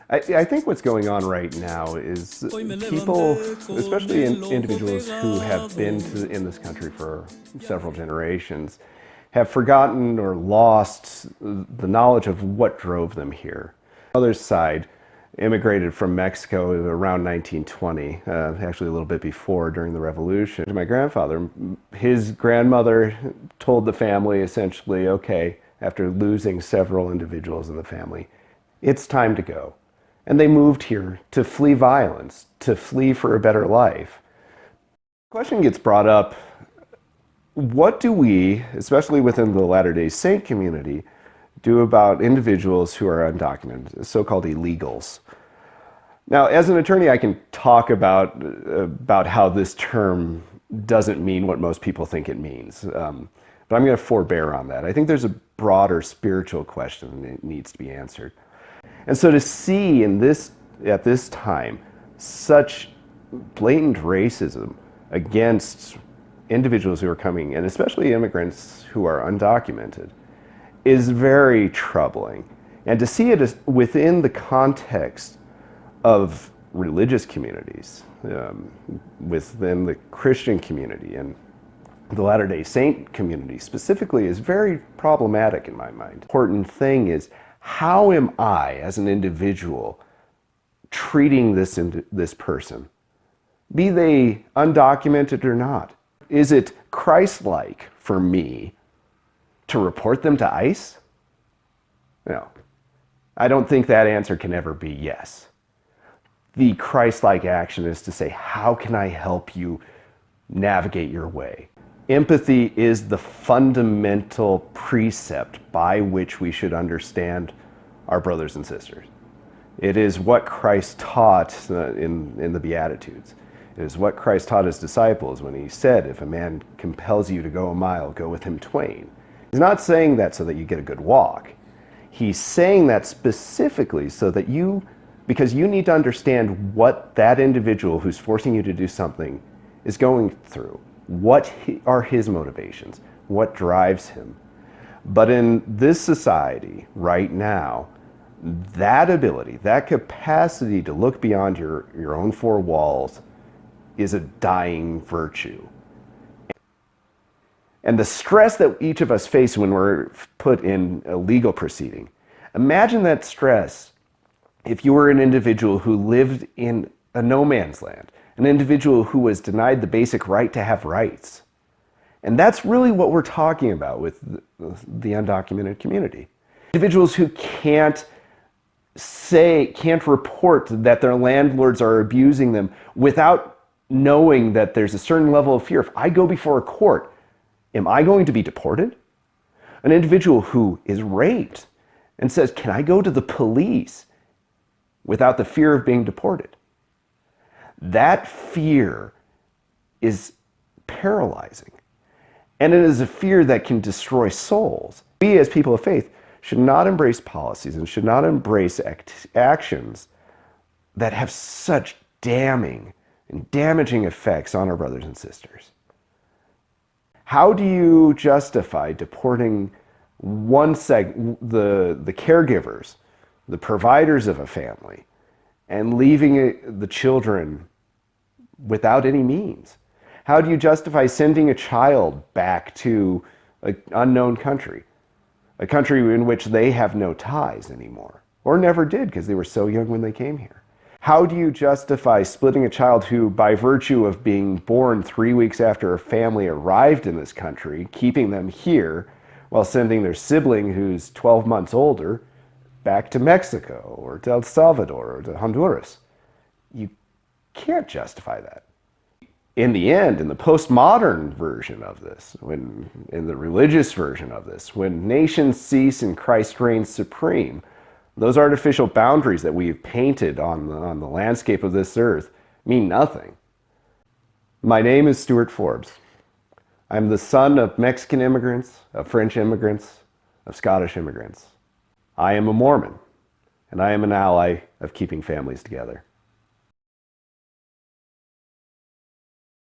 I think what's going on right now is people, especially individuals who have been in this country for several generations, have forgotten or lost the knowledge of what drove them here. The other side immigrated from Mexico around 1920, actually a little bit before, during the Revolution. My grandfather, his grandmother told the family essentially, okay, after losing several individuals in the family, it's time to go. And they moved here to flee violence, to flee for a better life. The question gets brought up, what do we, especially within the Latter-day Saint community, do about individuals who are undocumented, so-called illegals? Now, as an attorney, I can talk about how this term doesn't mean what most people think it means, but I'm going to forbear on that. I think there's a broader spiritual question that needs to be answered. And so to see at this time such blatant racism against individuals who are coming, and especially immigrants who are undocumented, is very troubling. And to see it within the context of religious communities, within the Christian community and the Latter-day Saint community specifically, is very problematic in my mind. The important thing is, how am I, as an individual, treating this person? Be they undocumented or not. Is it Christ-like for me to report them to ICE? No. I don't think that answer can ever be yes. The Christ-like action is to say, how can I help you navigate your way? Empathy is the fundamental precept by which we should understand our brothers and sisters. It is what Christ taught in the Beatitudes. It is what Christ taught his disciples when he said, if a man compels you to go a mile, go with him twain. He's not saying that so that you get a good walk. He's saying that specifically so that because you need to understand what that individual who's forcing you to do something is going through. What are his motivations? What drives him? But in this society right now, that ability, that capacity to look beyond your own four walls is a dying virtue. And the stress that each of us face when we're put in a legal proceeding, imagine that stress if you were an individual who lived in a no man's land, an individual who was denied the basic right to have rights. And that's really what we're talking about with the undocumented community. Individuals who can't report that their landlords are abusing them without knowing that there's a certain level of fear. If I go before a court, am I going to be deported? An individual who is raped and says, can I go to the police without the fear of being deported? That fear is paralyzing. And it is a fear that can destroy souls. We as people of faith should not embrace policies and should not embrace actions that have such damning and damaging effects on our brothers and sisters. How do you justify deporting the caregivers, the providers of a family, and leaving the children without any means? How do you justify sending a child back to an unknown country, a country in which they have no ties anymore, or never did because they were so young when they came here? How do you justify splitting a child who, by virtue of being born 3 weeks after a family arrived in this country, keeping them here while sending their sibling who's 12 months older back to Mexico or to El Salvador or to Honduras? You can't justify that. In the end, in the postmodern version of this, in the religious version of this, when nations cease and Christ reigns supreme, those artificial boundaries that we've painted on the landscape of this earth mean nothing. My name is Stewart Forbes. I'm the son of Mexican immigrants, of French immigrants, of Scottish immigrants. I am a Mormon, and I am an ally of keeping families together.